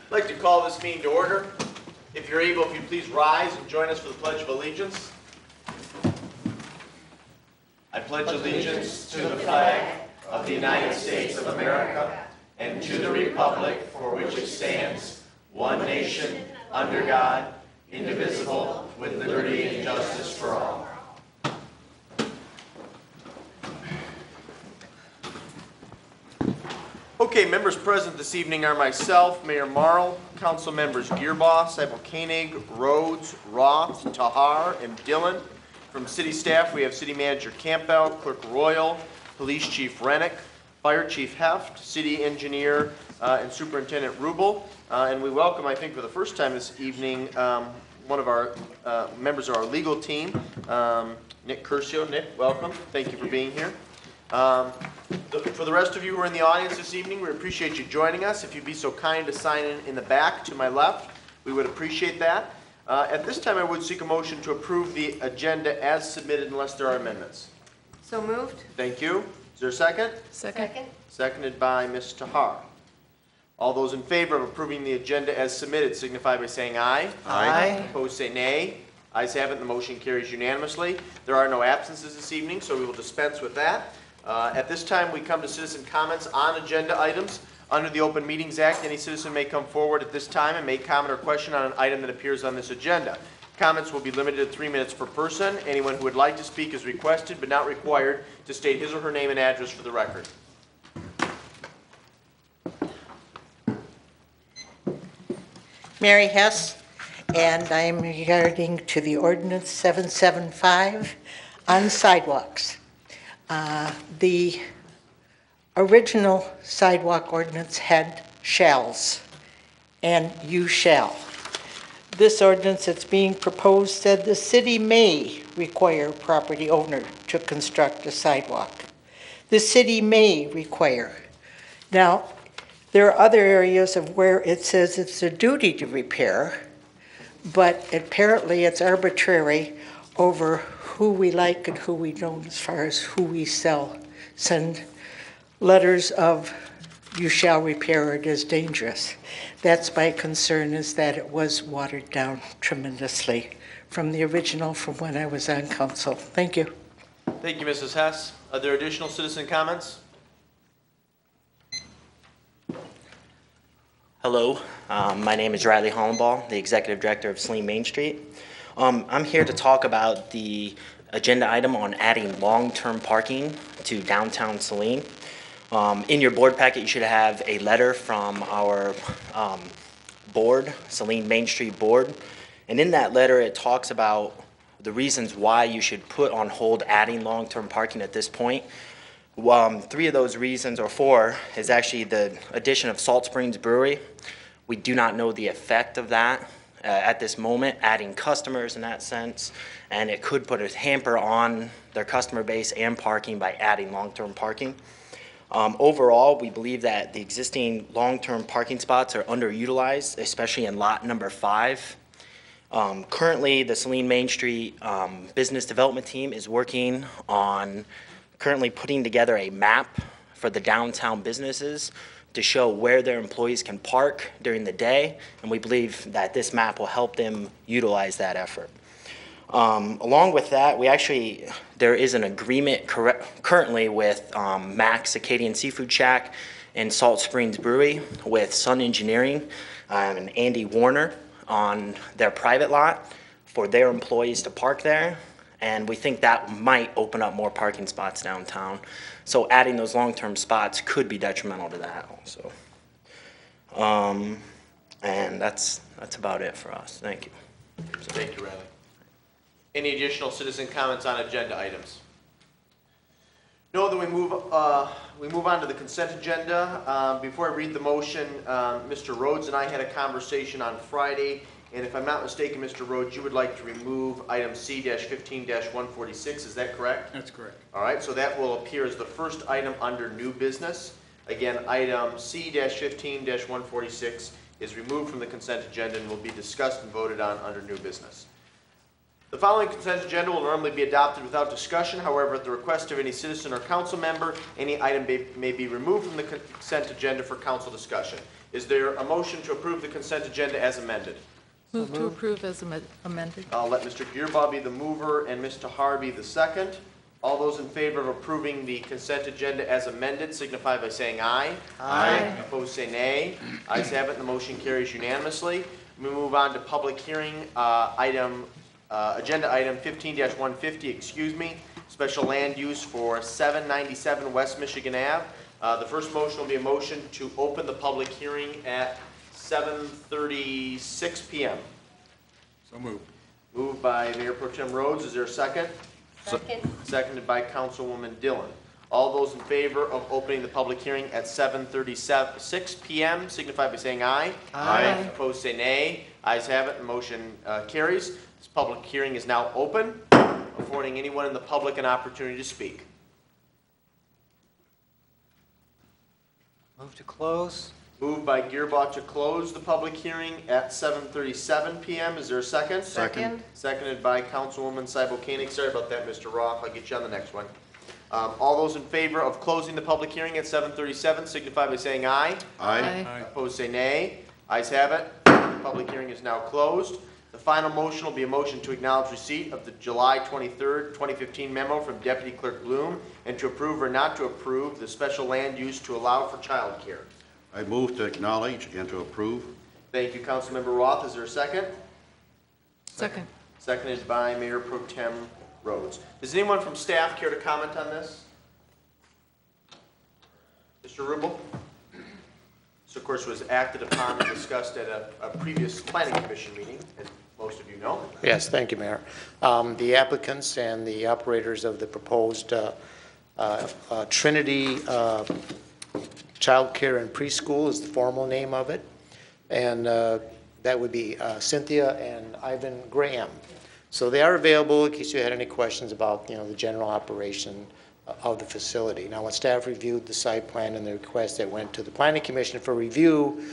I'd like to call this meeting to order. If you're able, if you'd please rise and join us for the Pledge of Allegiance. I pledge allegiance to the flag of the United States of America and to the republic for which it stands, one nation, under God, indivisible, with liberty and justice for all. Okay, members present this evening are myself, Mayor Marl, Council members Gearboss, Seibel Koenig, Rhodes, Roth, Tahar, and Dillon. From City staff, we have City Manager Campbell, Clerk Royal, Police Chief Rennick, Fire Chief Heft, City Engineer and Superintendent Rubel. And we welcome, I think for the first time this evening, one of our members of our legal team, Nick Curcio. Nick, welcome. Thank you for being here. For the rest of you who are in the audience this evening, we appreciate you joining us. If you'd be so kind to sign in the back to my left, we would appreciate that. At this time, I would seek a motion to approve the agenda as submitted unless there are amendments. So moved. Thank you. Is there a second? Second. Seconded by Ms. Tahar. All those in favor of approving the agenda as submitted signify by saying aye. Aye. Opposed say nay. Ayes have it, the motion carries unanimously. There are no absences this evening, so we will dispense with that. At this time, we come to citizen comments on agenda items. Under the Open Meetings Act, any citizen may come forward at this time and make comment or question on an item that appears on this agenda. Comments will be limited to 3 minutes per person. Anyone who would like to speak is requested but not required to state his or her name and address for the record. Mary Hess, and I am regarding to the ordinance 775 on sidewalks. The original sidewalk ordinance had shalls and you shall. This ordinance that's being proposed said the city may require property owner to construct a sidewalk. The city may require. Now, there are other areas of where it says it's a duty to repair, but apparently it's arbitrary over who we like and who we don't as far as who we send letters of you shall repair, it is dangerous. That's my concern, is that it was watered down tremendously from the original from when I was on council. Thank you. Thank you, Mrs. Hess. Are there additional citizen comments? Hello, my name is Riley Hollenball, the Executive Director of Saline Main Street. I'm here to talk about the agenda item on adding long-term parking to downtown Saline. In your board packet, you should have a letter from our board, Saline Main Street Board. And in that letter, it talks about the reasons why you should put on hold adding long-term parking at this point. 3 of those reasons, or 4, is actually the addition of Salt Springs Brewery. We do not know the effect of that at this moment, adding customers in that sense, and it could put a hamper on their customer base and parking by adding long-term parking. Overall, we believe that the existing long-term parking spots are underutilized, especially in lot number 5. Currently, the Saline Main Street Business Development Team is working on currently putting together a map for the downtown businesses to show where their employees can park during the day, and we believe that this map will help them utilize that effort. Along with that, there is an agreement currently with Max Acadian Seafood Shack and Salt Springs Brewery with Sun Engineering and Andy Warner on their private lot for their employees to park there. And we think that might open up more parking spots downtown. So adding those long-term spots could be detrimental to that also. And that's about it for us. Thank you. Thank you, Riley. Any additional citizen comments on agenda items? No, then we move on to the consent agenda. Before I read the motion, Mr. Rhodes and I had a conversation on Friday. And if I'm not mistaken, Mr. Rhodes, you would like to remove item C-15-146, is that correct? That's correct. All right, so that will appear as the first item under new business. Again, item C-15-146 is removed from the consent agenda and will be discussed and voted on under new business. The following consent agenda will normally be adopted without discussion. However, at the request of any citizen or council member, any item may be removed from the consent agenda for council discussion. Is there a motion to approve the consent agenda as amended? Move to approve as amended. I'll let Mr. Gearbaugh be the mover and Ms. Tahar be the second. All those in favor of approving the consent agenda as amended signify by saying aye. Aye. Opposed, say nay. Ayes have it, and the motion carries unanimously. We move on to public hearing, agenda item 15-150, special land use for 797 West Michigan Ave. The first motion will be a motion to open the public hearing at 7:36 p.m. So moved. Moved by Mayor Pro Tem Rhodes. Is there a second? Second. Seconded by Councilwoman Dillon. All those in favor of opening the public hearing at 7:36 p.m. signify by saying aye. Aye. Opposed, say nay. Ayes have it, and motion carries. This public hearing is now open, affording anyone in the public an opportunity to speak. Move to close. Moved by Gearbaugh to close the public hearing at 7:37 p.m. Is there a second? Second. Seconded by Councilwoman Seibel Koenig. Sorry about that, Mr. Roth. I'll get you on the next one. All those in favor of closing the public hearing at 7:37 signify by saying aye. Aye. Opposed, say nay. Ayes have it. Public hearing is now closed. The final motion will be a motion to acknowledge receipt of the July 23rd, 2015 memo from Deputy Clerk Bloom and to approve or not to approve the special land use to allow for childcare. I move to acknowledge and to approve. Thank you, Councilmember Roth. Is there a second? Second. Seconded by Mayor Pro Tem Rhodes. Does anyone from staff care to comment on this? Mr. Rubel? This, of course, was acted upon and discussed at a previous planning commission meeting, as most of you know. Yes, thank you, Mayor. The applicants and the operators of the proposed Trinity Child Care and Preschool is the formal name of it, and that would be Cynthia and Ivan Graham. So they are available in case you had any questions about, the general operation of the facility. Now, when staff reviewed the site plan and the request that went to the Planning Commission for review,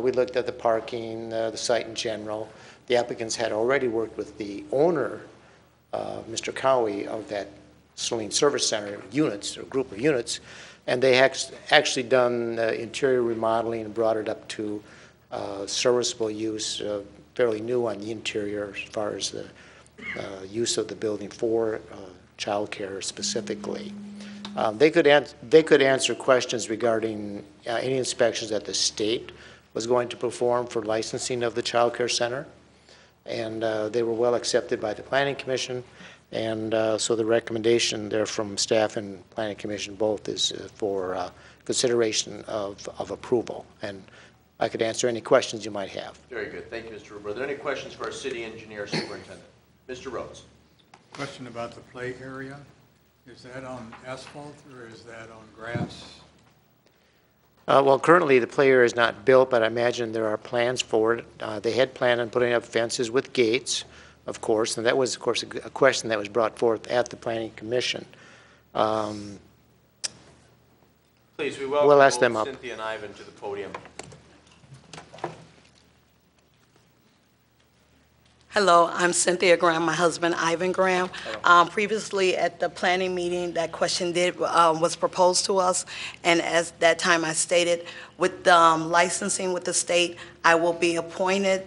we looked at the parking, the site in general. The applicants had already worked with the owner, Mr. Cowie, of that Saline Service Center units, or group of units, and they actually done interior remodeling and brought it up to serviceable use, fairly new on the interior as far as the use of the building for childcare specifically. They could answer questions regarding any inspections that the state was going to perform for licensing of the child care center, and they were well accepted by the Planning Commission. And so the recommendation there from staff and Planning Commission both is for consideration of approval. And I could answer any questions you might have. Very good. Thank you, Mr. Rubel. Are there any questions for our city engineer superintendent? Mr. Rhodes. Question about the play area. Is that on asphalt or is that on grass? Well, currently the play area is not built, but I imagine there are plans for it. They had planned on putting up fences with gates, of course, and that was, of course, a question that was brought forth at the Planning Commission. Please, we welcome We'll ask them both up. Cynthia and Ivan to the podium. Hello, I'm Cynthia Graham, my husband Ivan Graham. Previously at the planning meeting, that question was proposed to us, and as that time I stated, with licensing with the state, I will be appointed,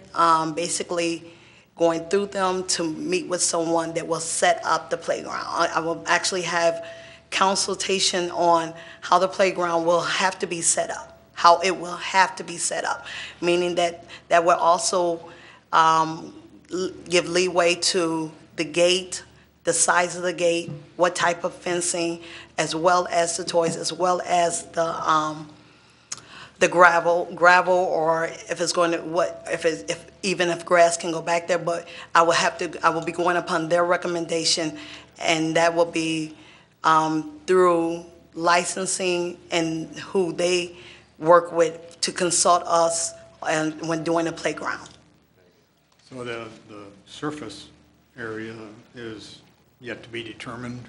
basically going through them to meet with someone that will set up the playground. I will actually have consultation on how the playground will have to be set up, how it will have to be set up, meaning that will also give leeway to the gate, the size of the gate, what type of fencing, as well as the toys, as well as the gravel, or if it's going to, even if grass can go back there, but I will be going upon their recommendation, and that will be through licensing and who they work with to consult us and when doing a playground. So the surface area is yet to be determined,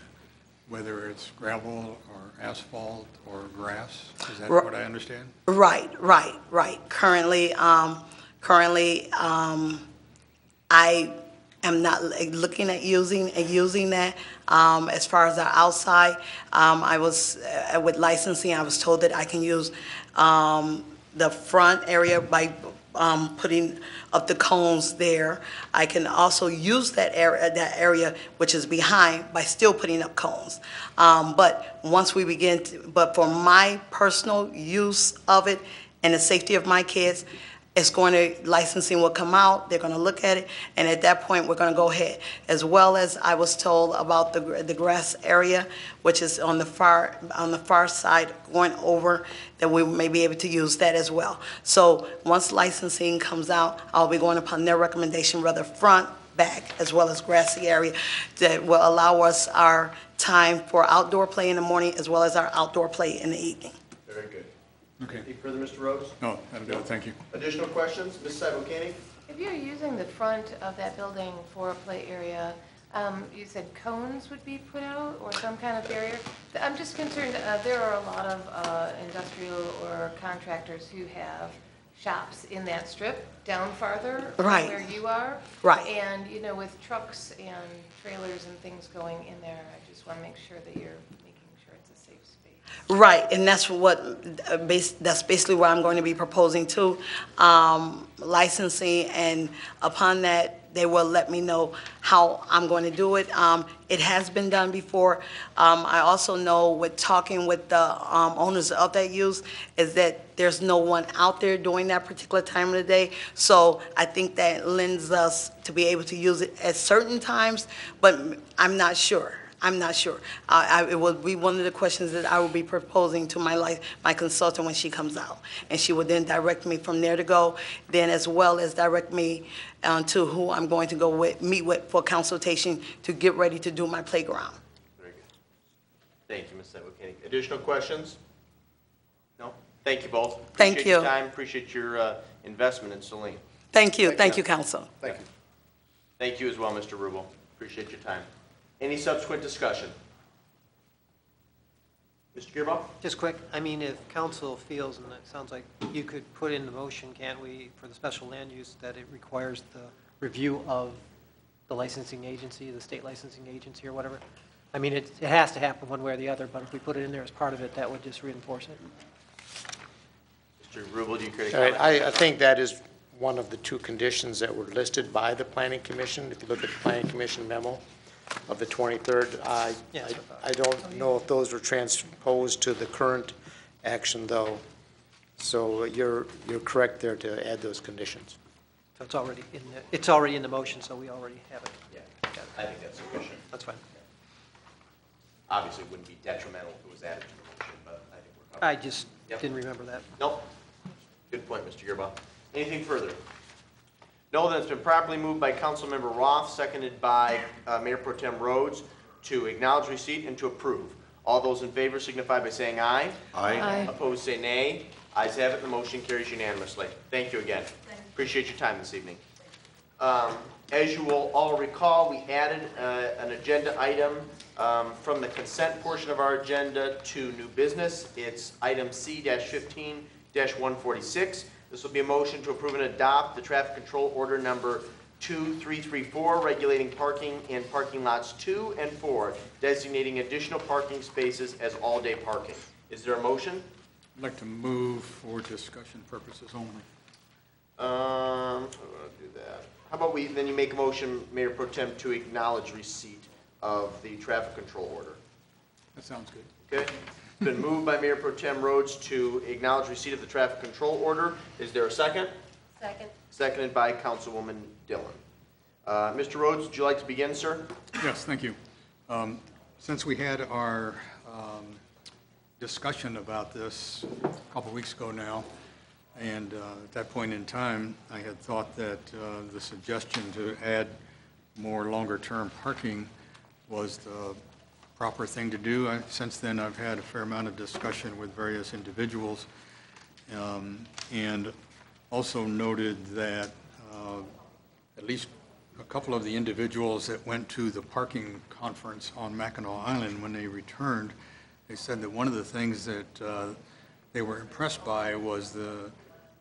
whether it's gravel or asphalt or grass? Is that what I understand? Right. Currently, I am not looking at using that. As far as our outside, I was, with licensing, I was told that I can use the front area by putting up the cones there. I can also use that area which is behind by still putting up cones. But once we begin but for my personal use of it and the safety of my kids, it's going to, licensing will come out, they're going to look at it, and at that point, we're going to go ahead. As well as I was told about the grass area, which is on the far side going over, that we may be able to use that as well. So once licensing comes out, I'll be going upon their recommendation, whether front, back, as well as grassy area, that will allow us our time for outdoor play in the morning as well as our outdoor play in the evening. Very good. Okay. Anything further, Mr. Rhodes? No, that'll do it. Thank you. Additional questions? Ms. Seibel Koenig? If you're using the front of that building for a play area, you said cones would be put out or some kind of barrier? I'm just concerned, there are a lot of industrial or contractors who have shops in that strip down farther from Right. where you are. Right. And, you know, with trucks and trailers and things going in there, I just want to make sure that you're making sure it's a safe space. Right, and that's that's basically what I'm going to be proposing too, licensing, and upon that, they will let me know how I'm going to do it. It has been done before. I also know with talking with the owners of that use is that there's no one out there during that particular time of the day. So I think that lends us to be able to use it at certain times, but I'm not sure. I'm not sure. It will be one of the questions that I will be proposing to my consultant when she comes out. And she will then direct me from there to go, then as well as direct me to who I'm going to go meet with for consultation to get ready to do my playground. Very good. Thank you, Ms. Seibel Koenig. Additional questions? No? Thank you both. Thank Appreciate your you. time, appreciate your investment in Saline. Thank you, council. Thank you. Thank you as well, Mr. Rubel. Appreciate your time. Any subsequent discussion? Mr. Gearbox? Just quick, I mean, if council feels, and it sounds like you could put in the motion, can't we, for the special land use, that it requires the review of the licensing agency, the state licensing agency or whatever? I mean, it has to happen one way or the other, but if we put it in there as part of it, that would just reinforce it. Mr. Rubel, do you care to All comment? right, I think that is one of the two conditions that were listed by the Planning Commission. If you look at the Planning Commission memo of the 23rd, I don't know if those were transposed to the current action, though. So you're correct there to add those conditions. So it's already in the motion, so we already have it. Yeah, I think that's sufficient. That's fine. Obviously, it wouldn't be detrimental if it was added to the motion, but I think we're covered. I just Yep. didn't remember that. Nope. Good point, Mr. Gearbox. Anything further? No, then it's been properly moved by Councilmember Roth, seconded by Mayor Pro Tem Rhodes, to acknowledge receipt and to approve. All those in favor signify by saying aye. Aye. Opposed, say nay. Ayes have it, the motion carries unanimously. Thank you again. Appreciate your time this evening. As you will all recall, we added an agenda item from the consent portion of our agenda to new business. It's item C-15-146. This will be a motion to approve and adopt the traffic control order number 2334, regulating parking in parking lots 2 and 4, designating additional parking spaces as all-day parking. Is there a motion? I'd like to move for discussion purposes only. I'm going to do that. How about then you make a motion, Mayor Pro Tem, to acknowledge receipt of the traffic control order. That sounds good. Okay? It's been moved by Mayor Pro Tem Rhodes to acknowledge receipt of the traffic control order. Is there a second? Second. Seconded by Councilwoman Dillon. Mr. Rhodes, would you like to begin, sir? Yes, thank you. Since we had our discussion about this a couple weeks ago now, and at that point in time, I had thought that the suggestion to add more longer-term parking was the proper thing to do. Since then, I've had a fair amount of discussion with various individuals, and also noted that at least a couple of the individuals that went to the parking conference on Mackinac Island, when they returned, they said that one of the things that they were impressed by was the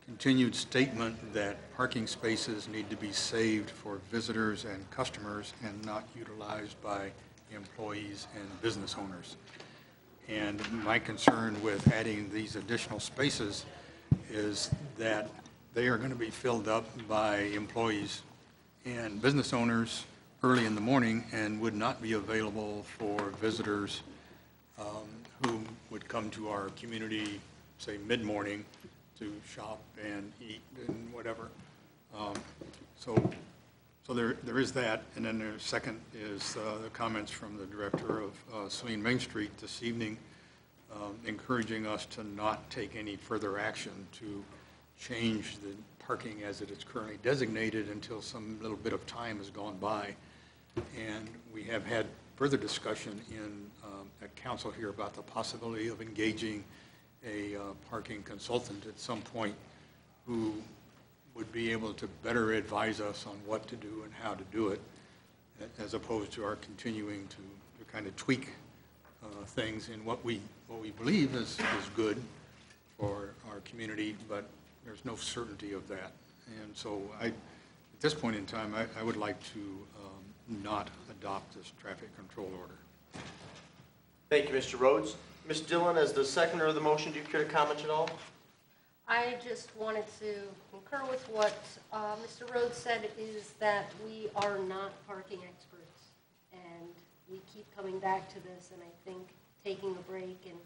continued statement that parking spaces need to be saved for visitors and customers and not utilized by employees and business owners. And my concern with adding these additional spaces is that they are going to be filled up by employees and business owners early in the morning and would not be available for visitors who would come to our community, say, mid-morning to shop and eat and whatever. So there is that. And then the second is the comments from the director of Saline Main Street this evening, encouraging us to not take any further action to change the parking as it is currently designated until some little bit of time has gone by. And we have had further discussion at council here about the possibility of engaging a parking consultant at some point who would be able to better advise us on what to do and how to do it, as opposed to our continuing to kind of tweak things in what we believe is good for our community, but there's no certainty of that. And so at this point in time, I would like to not adopt this traffic control order. Thank you, Mr. Rhodes. Ms. Dillon, as the seconder of the motion, do you care to comment at all? I just wanted to concur with what Mr. Rhodes said, is that we are not parking experts, and we keep coming back to this, and I think taking a break and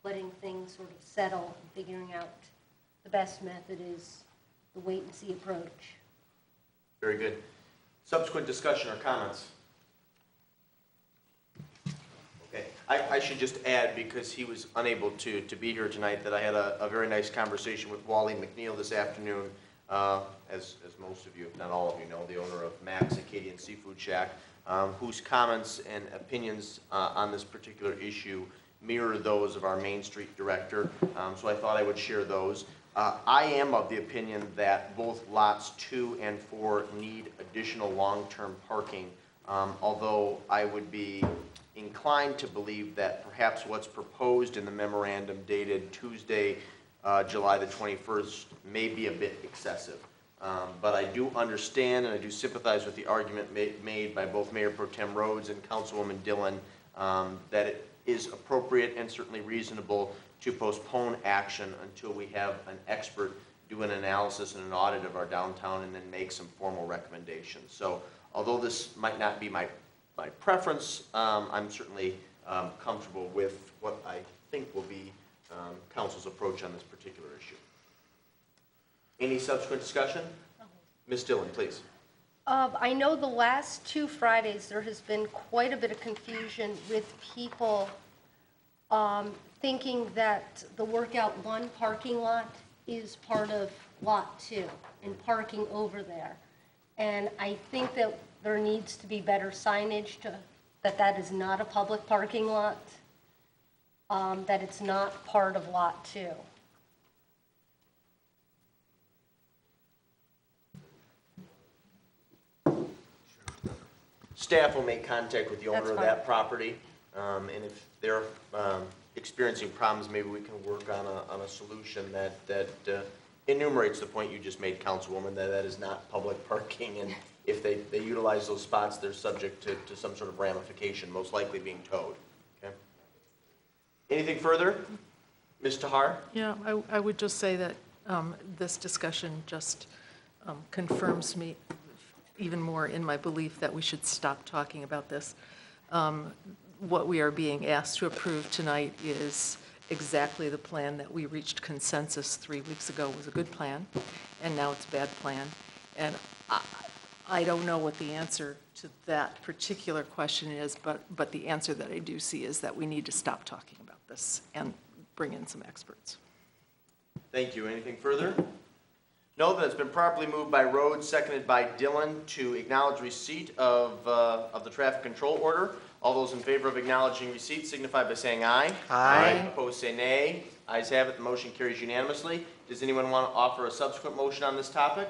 letting things sort of settle and figuring out the best method is the wait-and-see approach. Very good. Subsequent discussion or comments? Okay. I should just add, because he was unable to be here tonight, that I had a very nice conversation with Wally McNeil this afternoon, as most of you, if not all of you know, the owner of Max Acadian Seafood Shack, whose comments and opinions on this particular issue mirror those of our Main Street director, so I thought I would share those. I am of the opinion that both lots 2 and 4 need additional long-term parking, although I would be inclined to believe that perhaps what's proposed in the memorandum dated Tuesday, July the 21st, may be a bit excessive. But I do understand and I do sympathize with the argument made by both Mayor Pro Tem Rhodes and Councilwoman Dillon that it is appropriate and certainly reasonable to postpone action until we have an expert do an analysis and an audit of our downtown and then make some formal recommendations. So although this might not be my preference, I'm certainly comfortable with what I think will be council's approach on this particular issue. Any subsequent discussion? Ms. Dillon, please. I know the last 2 Fridays, there has been quite a bit of confusion with people thinking that the Workout 1 parking lot is part of Lot 2 and parking over there. And I think that there needs to be better signage that is not a public parking lot, that it's not part of Lot 2. Staff will make contact with the owner That's of fine. that property, and if they're experiencing problems, maybe we can work on a solution that enumerates the point you just made, Councilwoman, that is not public parking, and if they utilize those spots, they're subject to some sort of ramification, most likely being towed. Okay. Anything further? Ms. Tahar? Yeah, I would just say that this discussion just confirms me even more in my belief that we should stop talking about this. What we are being asked to approve tonight is exactly the plan that we reached consensus 3 weeks ago was a good plan, and now it's a bad plan. And I don't know what the answer to that particular question is, but the answer that I do see is that we need to stop talking about this and bring in some experts. Thank you. Anything further? No, that it's been properly moved by Rhodes, seconded by Dillon, to acknowledge receipt of the traffic control order. All those in favor of acknowledging receipt signify by saying aye. Aye. Opposed, say nay. Ayes have it. The motion carries unanimously. Does anyone want to offer a subsequent motion on this topic?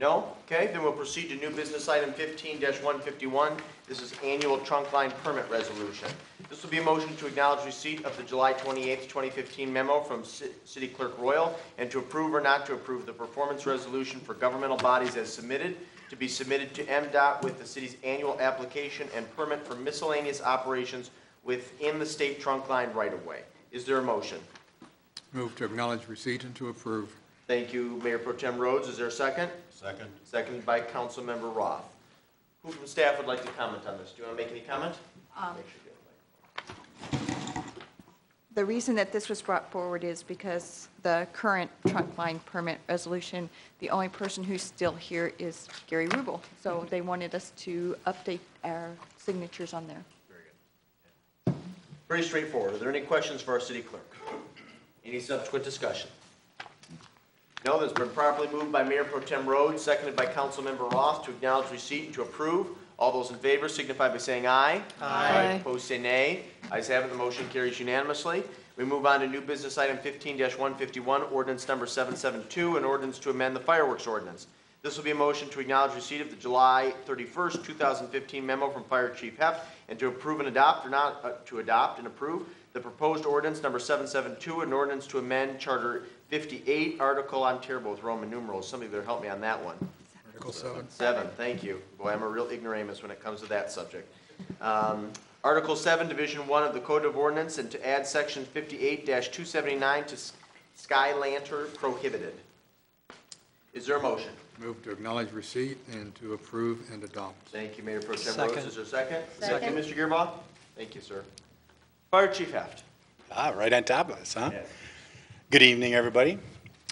No? Okay, then we'll proceed to new business item 15-151. This is annual trunk line permit resolution. This will be a motion to acknowledge receipt of the July 28th, 2015 memo from City Clerk Royal and to approve or not to approve the performance resolution for governmental bodies as submitted, to be submitted to MDOT with the city's annual application and permit for miscellaneous operations within the state trunk line right-of-way. Is there a motion? Move to acknowledge receipt and to approve. Thank you, Mayor Pro Tem Rhodes. Is there a second? Second. Seconded by Councilmember Roth. Who from staff would like to comment on this? Do you want to make any comment? Make sure you have the microphone. The reason that this was brought forward is because the current trunk line permit resolution, the only person who's still here is Gary Rubel. So they wanted us to update our signatures on there. Very good. Pretty straightforward. Are there any questions for our city clerk? Any subsequent discussion? No, that's been properly moved by Mayor Pro Tem Rhodes, seconded by Councilmember Roth to acknowledge receipt and to approve. All those in favor signify by saying aye. Aye. Opposed, say nay. Ayes have it, the motion carries unanimously. We move on to new business item 15-151, ordinance number 772, an ordinance to amend the fireworks ordinance. This will be a motion to acknowledge receipt of the July 31st, 2015 memo from Fire Chief Heft and to approve and adopt, or not, to adopt and approve the proposed ordinance number 772, an ordinance to amend Charter 58, Article, I'm terrible with Roman numerals. Somebody better help me on that one. Article 7. 7, thank you. Boy, I'm a real ignoramus when it comes to that subject. Article 7, Division 1 of the Code of Ordinance, and to add Section 58-279 to sky lantern prohibited. Is there a motion? Move to acknowledge receipt and to approve and adopt. Thank you, Mayor Pro Tem Second. Rhodes. Is there a second? Second. Mr. Gearbaugh? Thank you, sir. Fire Chief Heft. Right on top of us, huh? Yes. Good evening, everybody.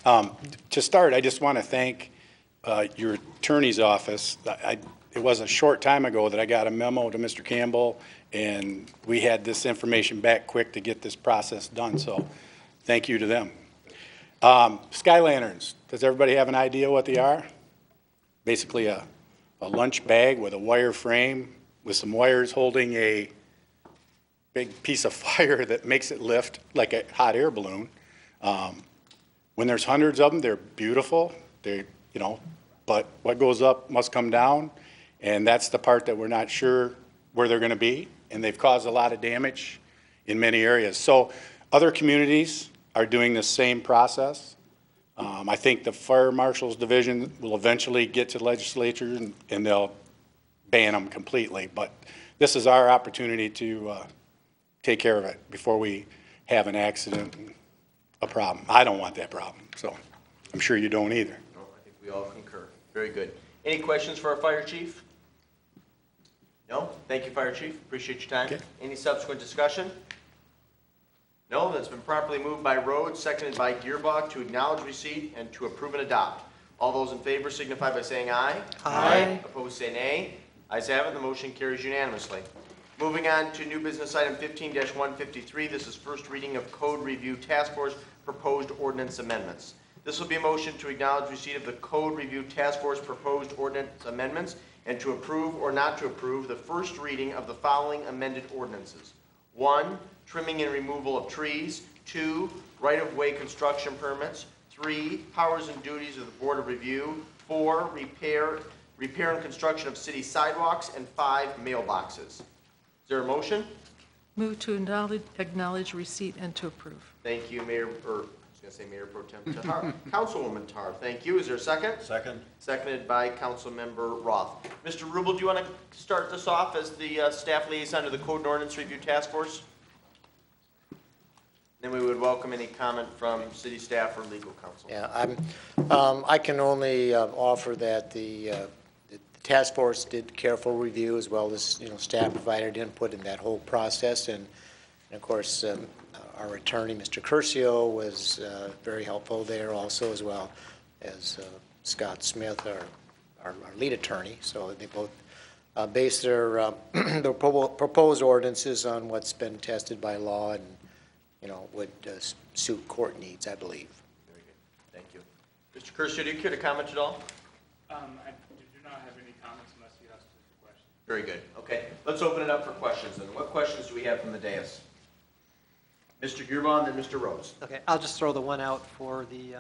To start, I just want to thank your attorney's office. It was a short time ago that I got a memo to Mr. Campbell, and we had this information back quick to get this process done, so thank you to them. Sky lanterns, does everybody have an idea what they are? Basically a lunch bag with a wire frame with some wires holding a big piece of fire that makes it lift like a hot air balloon. When there's hundreds of them, they're beautiful. But what goes up must come down, and that's the part that we're not sure where they're going to be, and they've caused a lot of damage in many areas. So other communities are doing the same process. I think the Fire Marshal's Division will eventually get to the legislature and they'll ban them completely. But this is our opportunity to take care of it before we have an accident and a problem. I don't want that problem, so I'm sure you don't either. No, I think we all concur. Very good. Any questions for our Fire Chief? No? Thank you, Fire Chief. Appreciate your time. Okay. Any subsequent discussion? No, that's been properly moved by Rhodes, seconded by Gearbaugh to acknowledge receipt and to approve and adopt. All those in favor signify by saying aye. Aye. Opposed, say nay. Ayes have it, the motion carries unanimously. Moving on to new business item 15-153, this is first reading of Code Review Task Force proposed ordinance amendments. This will be a motion to acknowledge receipt of the Code Review Task Force proposed ordinance amendments and to approve or not to approve the first reading of the following amended ordinances. 1, trimming and removal of trees. 2, right-of-way construction permits. 3, powers and duties of the Board of Review. 4, repair and construction of city sidewalks. And 5, mailboxes. Is there a motion? Move to acknowledge receipt and to approve. Thank you, Mayor, or I was going to say Mayor Pro Tem Tahar. Councilwoman Tahar, thank you. Is there a second? Second. Seconded by Councilmember Roth. Mr. Rubel, do you want to start this off as the staff liaison to the Code and Ordinance Review Task Force? Then we would welcome any comment from city staff or legal counsel. Yeah, I can only offer that the task force did careful review as well as, staff provided input in that whole process. And of course, our attorney, Mr. Curcio, was very helpful there also, as well as Scott Smith, our lead attorney. So they both based their proposed ordinances on what's been tested by law and, would suit court needs, I believe. Very good. Thank you. Mr. Curcio, do you care to comment at all? I do not have any comments unless you ask a question. Very good. Okay, let's open it up for questions then. What questions do we have from the dais? Mr. Gearbaugh and then Mr. Rhodes. Okay, I'll just throw the one out for the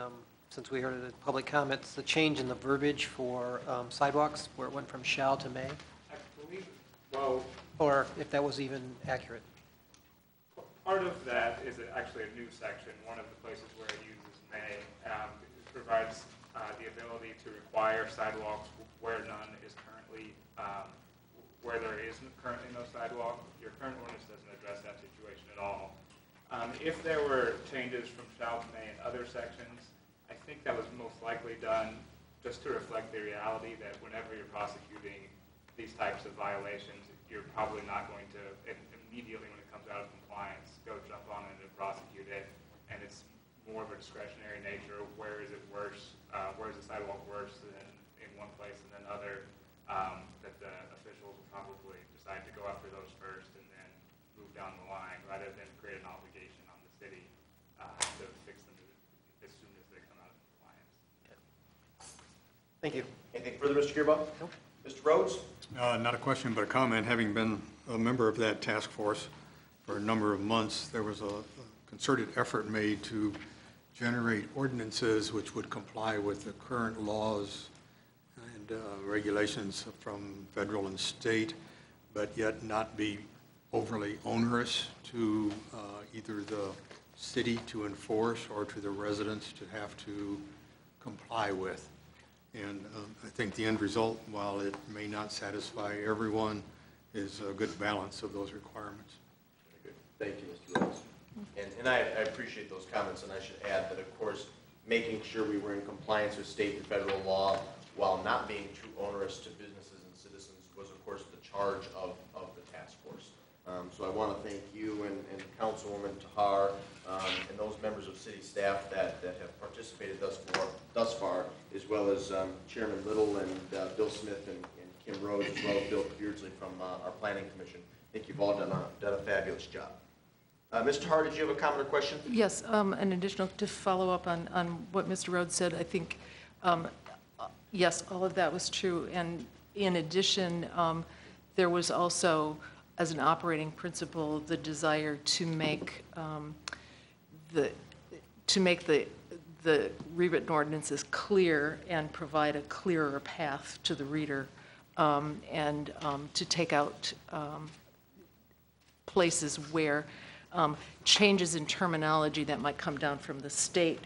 since we heard the public comments, the change in the verbiage for sidewalks, where it went from shall to may, I believe, well, or if that was even accurate. part of that is actually a new section. One of the places where it uses may. It provides the ability to require sidewalks where none is currently, where there is currently no sidewalk. Your current ordinance doesn't address that situation at all. If there were changes from shall to may in other sections, I think that was most likely done just to reflect the reality that whenever you're prosecuting these types of violations, you're probably not going to immediately when it comes out of compliance, go jump on it and prosecute it. And it's more of a discretionary nature. Where is it worse? Where is the sidewalk worse than in one place and then other? That the officials will probably decide to go after those first and then move down the line rather than create an obligation on the city to fix them as soon as they come out of compliance. Thank you. Anything further, Mr. Gearbox? No. Mr. Rhodes? Not a question, but a comment. Having been a member of that task force for a number of months, there was a concerted effort made to generate ordinances which would comply with the current laws and regulations from federal and state, but yet not be overly onerous to either the city to enforce or to the residents to have to comply with. And I think the end result, while it may not satisfy everyone, is a good balance of those requirements. Very good. Thank you, Mr. Rhodes. And I appreciate those comments, and I should add that, of course, making sure we were in compliance with state and federal law while not being too onerous to businesses and citizens was, of course, the charge of the task force. So I want to thank you and Councilwoman Tahar and those members of city staff that have participated thus far, as well as Chairman Little and Bill Smith and Kim Rhodes, as well as Bill Beardsley from our Planning Commission. I think you've all done a fabulous job. Mr. Hart, did you have a comment or question? Yes, an additional, to follow up on what Mr. Rhodes said, I think, yes, all of that was true. And in addition, there was also, as an operating principle, the desire to make the rewritten ordinances clear and provide a clearer path to the reader, and to take out places where changes in terminology that might come down from the state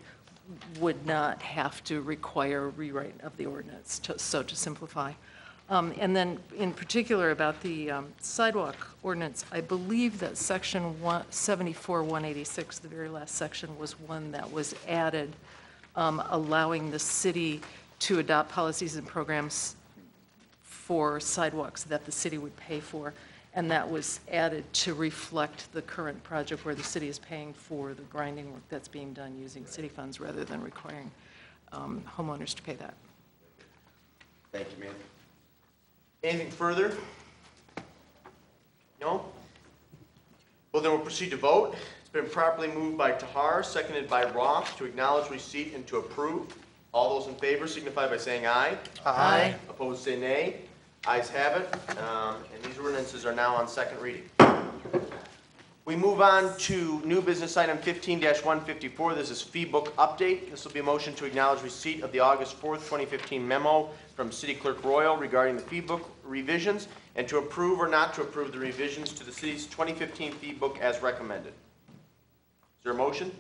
would not have to require a rewrite of the ordinance, to simplify. And then in particular about the sidewalk ordinance, I believe that section 74-186, the very last section, was one that was added, allowing the city to adopt policies and programs for sidewalks that the city would pay for. And that was added to reflect the current project where the city is paying for the grinding work that's being done using city funds rather than requiring homeowners to pay that. Thank you, ma'am. Anything further? No? Well, then we'll proceed to vote. It's been properly moved by Tahar, seconded by Roth, to acknowledge receipt and to approve. All those in favor signify by saying aye. Aye. Opposed, say nay. Ayes have it, and these ordinances are now on second reading. We move on to new business item 15-154. This is fee book update. This will be a motion to acknowledge receipt of the August 4th, 2015 memo from City Clerk Royal regarding the fee book revisions and to approve or not to approve the revisions to the city's 2015 fee book as recommended. Is there a motion?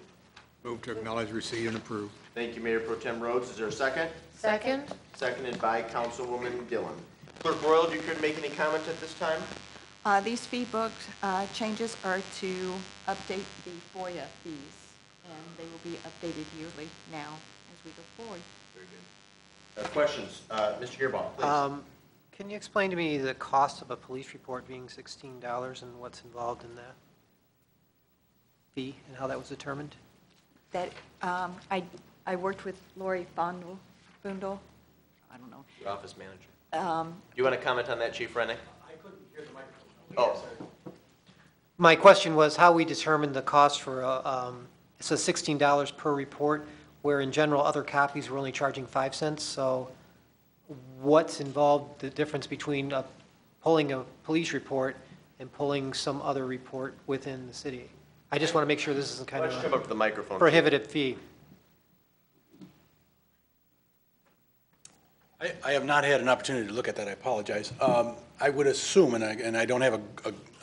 Move to acknowledge receipt and approve. Thank you, Mayor Pro Tem Rhodes. Is there a second? Second? Seconded by Councilwoman Dillon. Clerk Royal, do you care to make any comment at this time? These fee book changes are to update the FOIA fees, and they will be updated yearly now as we go forward. Very good. Questions? Mr. Gearbaugh, please. Can you explain to me the cost of a police report being $16 and what's involved in that fee and how that was determined? That I worked with Lori Fundel. I don't know. Your office manager. Do you want to comment on that, Chief Rennie? I couldn't hear the microphone. Oh. My question was how we determined the cost for, it says $16 per report, where in general other copies were only charging 5 cents. So what's involved, the difference between pulling a police report and pulling some other report within the city? I just want to make sure this isn't kind of Come up to the microphone. prohibitive fee. I have not had an opportunity to look at that, I apologize. I would assume, and I don't have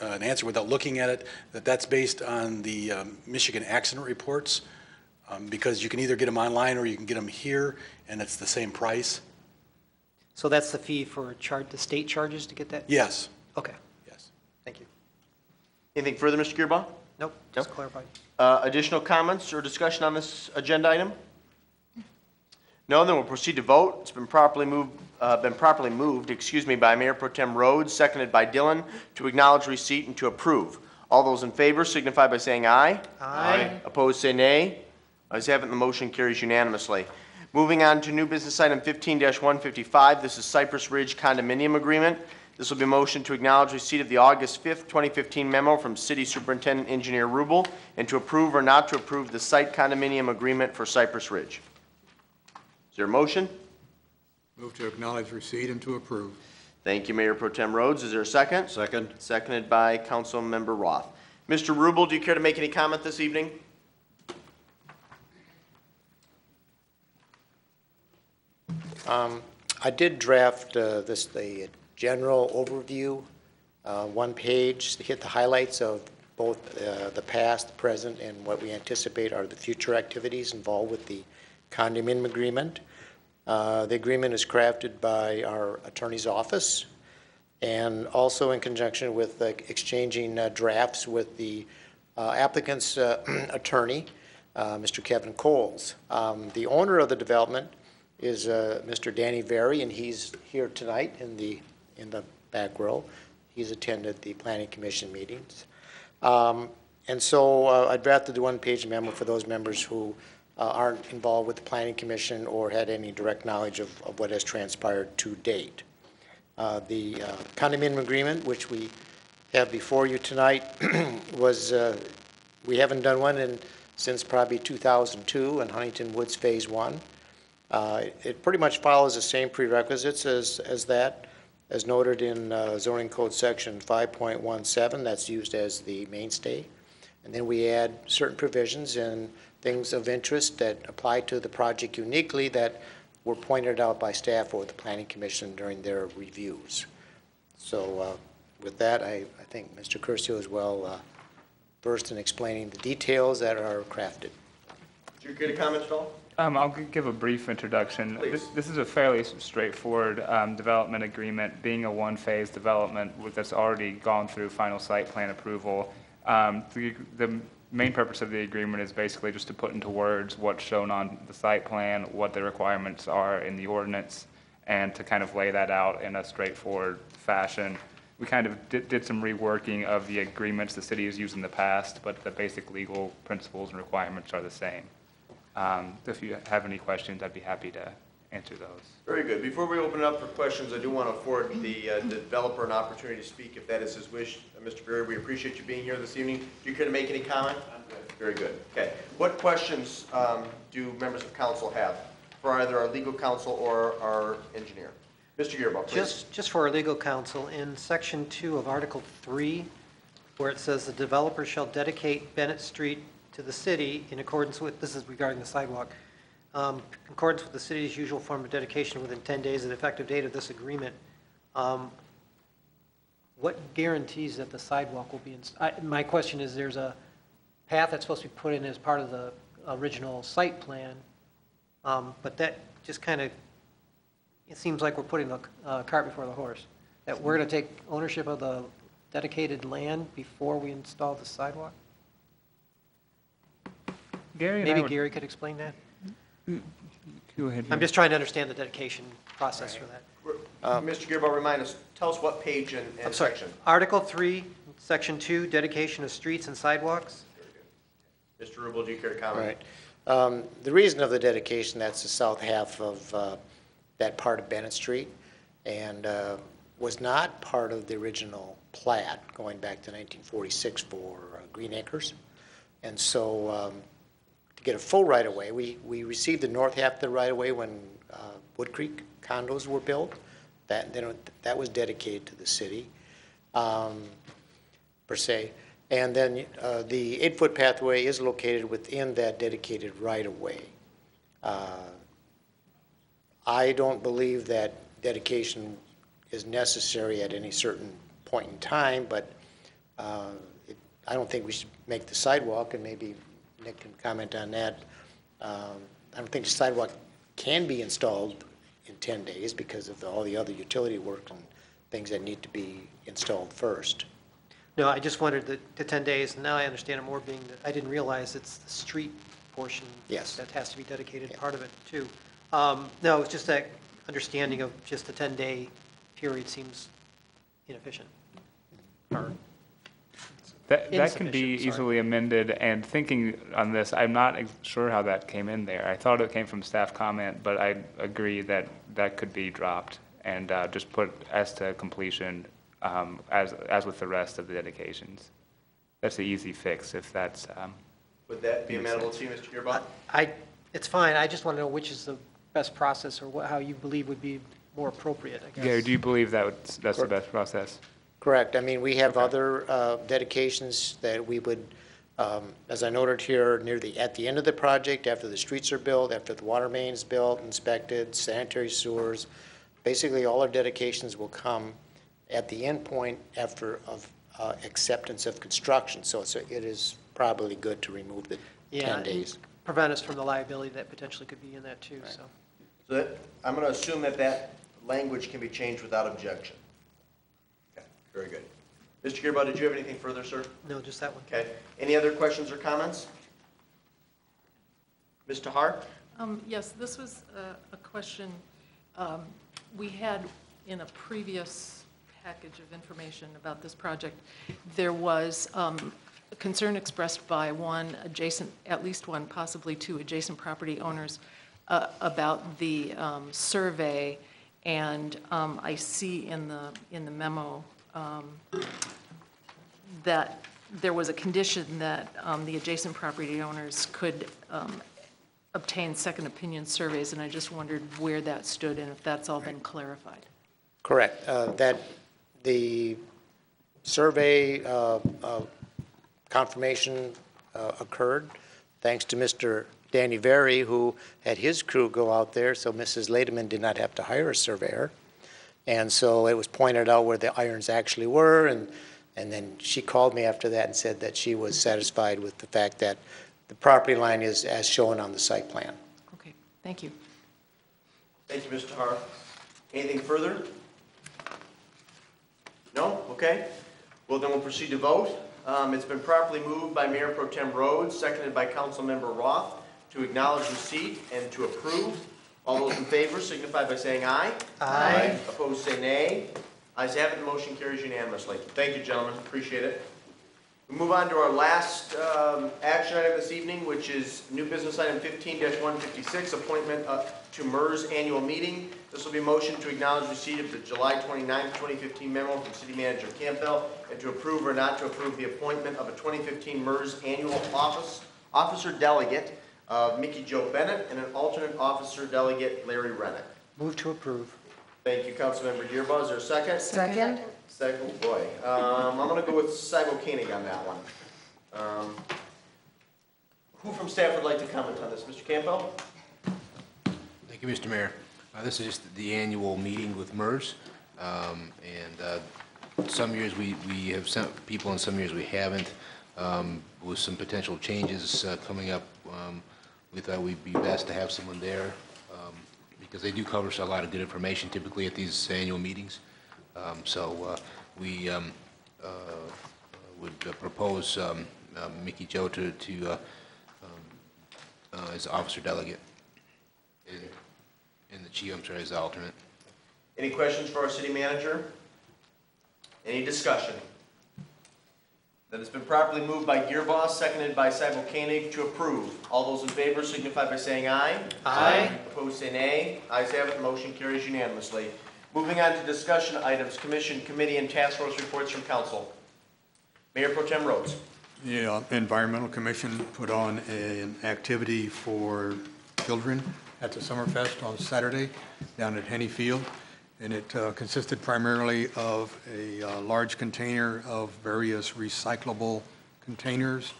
an answer without looking at it, that that's based on the Michigan accident reports, because you can either get them online or you can get them here, and it's the same price. So that's the fee for the state charges to get that? Yes. Okay, Yes. thank you. Anything further, Mr. Gearbaugh? Nope, just clarified. Additional comments or discussion on this agenda item? No, then we'll proceed to vote. It's been properly moved, by Mayor Pro Tem Rhodes, seconded by Dillon, to acknowledge receipt and to approve. All those in favor signify by saying aye. Aye. Opposed, say nay. Ayes have it, and the motion carries unanimously. Moving on to new business item 15-155, this is Cypress Ridge Condominium Agreement. This will be a motion to acknowledge receipt of the August 5th, 2015 memo from City Superintendent Engineer Rubel and to approve or not to approve the site condominium agreement for Cypress Ridge. Is there a motion? Move to acknowledge receipt and to approve. Thank you, Mayor Pro Tem Rhodes. Is there a second? Second. Seconded by Councilmember Roth. Mr. Rubel, do you care to make any comment this evening? I did draft the general overview, one page, to hit the highlights of both the past, the present, and what we anticipate are the future activities involved with the condominium agreement. The agreement is crafted by our attorney's office and also in conjunction with exchanging drafts with the applicant's attorney, Mr. Kevin Coles. The owner of the development is Mr. Danny Very, and he's here tonight in the back row. He's attended the Planning Commission meetings. And so I drafted the one-page memo for those members who aren't involved with the Planning Commission or had any direct knowledge of what has transpired to date. The condominium agreement, which we have before you tonight, was, we haven't done one since probably 2002 in Huntington Woods Phase 1. It pretty much follows the same prerequisites as that, as noted in zoning code section 5.17. That's used as the mainstay. And then we add certain provisions and things of interest that apply to the project uniquely that were pointed out by staff or the Planning Commission during their reviews. So with that, I think Mr. Curcio is well versed in explaining the details that are crafted. Did you care to comment at all? I'll give a brief introduction. This is a fairly straightforward development agreement, being a one-phase development that's already gone through final site plan approval. The main purpose of the agreement is basically just to put into words what's shown on the site plan, what the requirements are in the ordinance, and to kind of lay that out in a straightforward fashion. We kind of did some reworking of the agreements the city has used in the past, but the basic legal principles and requirements are the same. If you have any questions, I'd be happy to answer those. Very good. Before we open it up for questions, I do want to afford the developer an opportunity to speak if that is his wish. Mr. Berry, we appreciate you being here this evening. Do you care to make any comment? I'm good. Very good. Okay. What questions do members of council have for either our legal counsel or our engineer? Mr. Gearbaugh, please. Just for our legal counsel, in section 2 of Article 3, where it says the developer shall dedicate Bennett Street to the city in accordance with, this is regarding the sidewalk, in accordance with the city's usual form of dedication within 10 days of the effective date of this agreement. What guarantees that the sidewalk will be, my question is, there's a path that's supposed to be put in as part of the original site plan, but that just kind of, it seems like we're putting the cart before the horse, that we're going to take ownership of the dedicated land before we install the sidewalk? Maybe Gary could explain that? Go ahead. I'm just trying to understand the dedication process for that. Mr. Gearbaugh, remind us, tell us what page and I'm sorry, section. Article 3, Section 2, dedication of streets and sidewalks. Mr. Rubel, do you care to comment? Right. The reason of the dedication, that's the south half of that part of Bennett Street, and was not part of the original plat going back to 1946 for Green Acres. And so to get a full right-of-way, we received the north half of the right-of-way when Wood Creek condos were built. That was dedicated to the city, per se. And then the 8-foot pathway is located within that dedicated right-of-way. I don't believe that dedication is necessary at any certain point in time, but I don't think we should make the sidewalk, and maybe Nick can comment on that. I don't think the sidewalk can be installed in 10 days because of all the other utility work and things that need to be installed first. No, I just wondered the 10 days, and now I understand it more being that I didn't realize it's the street portion. Yes. That has to be dedicated, part of it, too. No, it's just that understanding of just the 10-day period seems inefficient. Or That can be insufficient, sorry. easily amended, and thinking on this, I'm not sure how that came in there. I thought it came from staff comment, but I agree that that could be dropped and just put as to completion as with the rest of the dedications. That's the easy fix if that's. Would that be amenable to you, Mr. Gearbox? It's fine, I just want to know which is the best process, or how you believe would be more appropriate, I guess. Gary, do you believe that's the best process? Correct. I mean, we have other dedications that we would, as I noted here, at the end of the project, after the streets are built, after the water main is built, inspected, sanitary sewers, basically all our dedications will come at the end point after acceptance of construction. So it is probably good to remove the 10 days. Prevent us from the liability that potentially could be in that, too, so. So I'm going to assume that language can be changed without objection. Okay, very good. Mr. Gearbox, did you have anything further, sir? No, just that one. Okay. Any other questions or comments? Ms. Tahar? Yes, this was a question we had in a previous package of information about this project. There was a concern expressed by at least one, possibly two adjacent property owners about the survey, and I see in the memo that there was a condition that the adjacent property owners could obtain second opinion surveys, and I just wondered where that stood and if that's all been clarified. Correct. That the survey confirmation occurred thanks to Mr. Danny Very, who had his crew go out there, so Mrs. Lademan did not have to hire a surveyor. And so it was pointed out where the irons actually were, and then she called me after that and said that she was satisfied with the fact that the property line is as shown on the site plan. Okay, thank you. Thank you, Mr. Tahar. Anything further? No? Okay. Well, then we'll proceed to vote. It's been properly moved by Mayor Pro Tem Rhodes, seconded by Councilmember Roth, to acknowledge receipt and to approve. All those in favor signify by saying aye. Aye. Opposed, say nay. Ayes have it, the motion carries unanimously. Thank you, gentlemen, appreciate it. We move on to our last action item this evening, which is new business item 15-156, appointment to MERS annual meeting. This will be a motion to acknowledge receipt of the July 29, 2015 memo from City Manager Campbell and to approve or not to approve the appointment of a 2015 MERS annual officer delegate of Mickey Joe Bennett and an alternate officer delegate Larry Rennick. Move to approve. Thank you, Councilmember Gearbox. Is there a second? Second? Second, oh boy. I'm going to go with Cybo Koenig on that one. Who from staff would like to comment on this? Mr. Campbell? Thank you, Mr. Mayor. This is just the annual meeting with MERS. And some years we have sent people and some years we haven't. With some potential changes coming up, we thought we'd be best to have someone there because they do cover a lot of good information typically at these annual meetings. We would propose Mickey Joe to as officer delegate and the chief, as the alternate. Any questions for our city manager? Any discussion? That has been properly moved by Gearboss, seconded by Cybo Koenig to approve. All those in favor signify by saying aye. Aye. Opposed, say nay. Ayes have it, the motion carries unanimously. Moving on to discussion items, commission, committee, and task force reports from council. Mayor Pro Tem Rhodes. The Environmental Commission put on an activity for children at the Summerfest on Saturday down at Henny Field. And it consisted primarily of a large container of various recyclable containers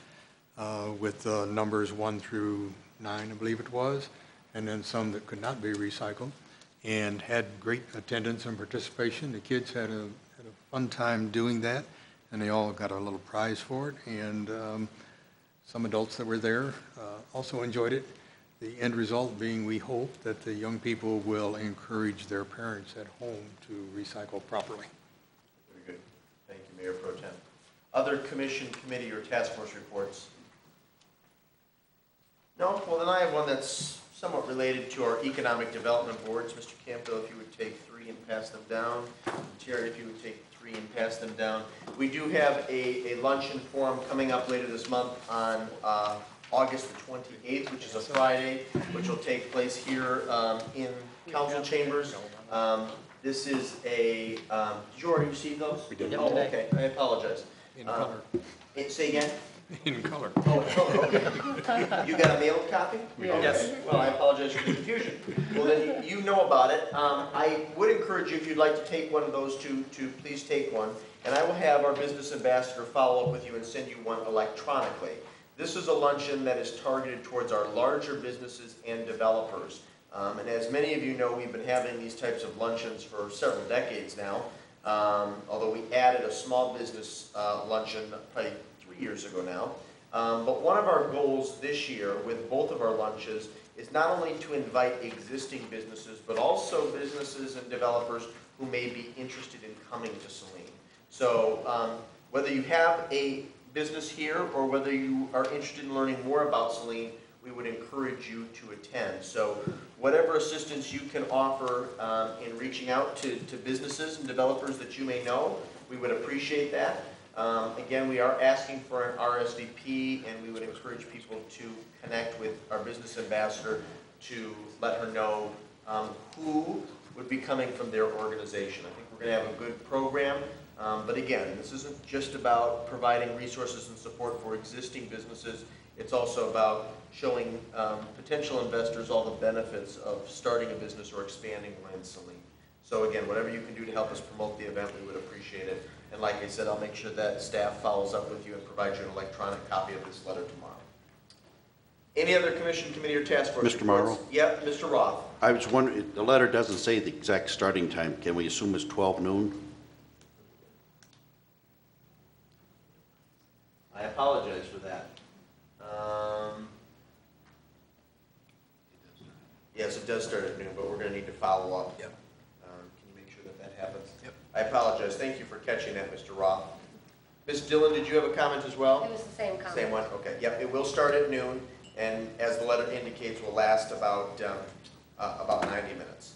with numbers 1 through 9, I believe it was, and then some that could not be recycled. and had great attendance and participation. The kids had a fun time doing that, and they all got a little prize for it. And some adults that were there also enjoyed it. The end result being, we hope that the young people will encourage their parents at home to recycle properly. Very good. Thank you, Mayor Pro Tem. Other commission, committee, or task force reports? No? Well, then I have one that's somewhat related to our economic development boards. Mr. Campbell, if you would take 3 and pass them down. Terry, if you would take 3 and pass them down. We do have a luncheon forum coming up later this month on August the 28th, which is a Friday, which will take place here in council chambers. This is a, did you already receive those? We did. Oh, okay, I apologize. In color. Say again? In color. Oh, in color, okay. You got a mailed copy? Yes. Okay. Well, I apologize for the confusion. Well, then you know about it. I would encourage you, if you'd like to take one of those to please take one. And I will have our business ambassador follow up with you and send you one electronically. This is a luncheon that is targeted towards our larger businesses and developers. And as many of you know, we've been having these types of luncheons for several decades now. Although we added a small business luncheon probably 3 years ago now. But one of our goals this year with both of our lunches is not only to invite existing businesses, but also businesses and developers who may be interested in coming to Saline. So whether you have a business here or whether you are interested in learning more about Saline, we would encourage you to attend. So whatever assistance you can offer in reaching out to businesses and developers that you may know, we would appreciate that. Again, we are asking for an RSVP, and we would encourage people to connect with our business ambassador to let her know who would be coming from their organization. I think we're going to have a good program. But again, this isn't just about providing resources and support for existing businesses. It's also about showing potential investors all the benefits of starting a business or expanding one in Saline. So again, whatever you can do to help us promote the event, we would appreciate it. And like I said, I'll make sure that staff follows up with you and provides you an electronic copy of this letter tomorrow. Any other commission, committee, or task force Mr. reports? Morrow? Yep, Mr. Roth. I was wondering, the letter doesn't say the exact starting time. Can we assume it's 12 noon? I apologize for that. Yes, it does start at noon, but we're going to need to follow up. Yep. Can you make sure that that happens? Yep. I apologize. Thank you for catching that, Mr. Roth. Ms. Dillon, did you have a comment as well? It was the same comment. Same one? Okay. Yep, it will start at noon, and as the letter indicates, will last about 90 minutes.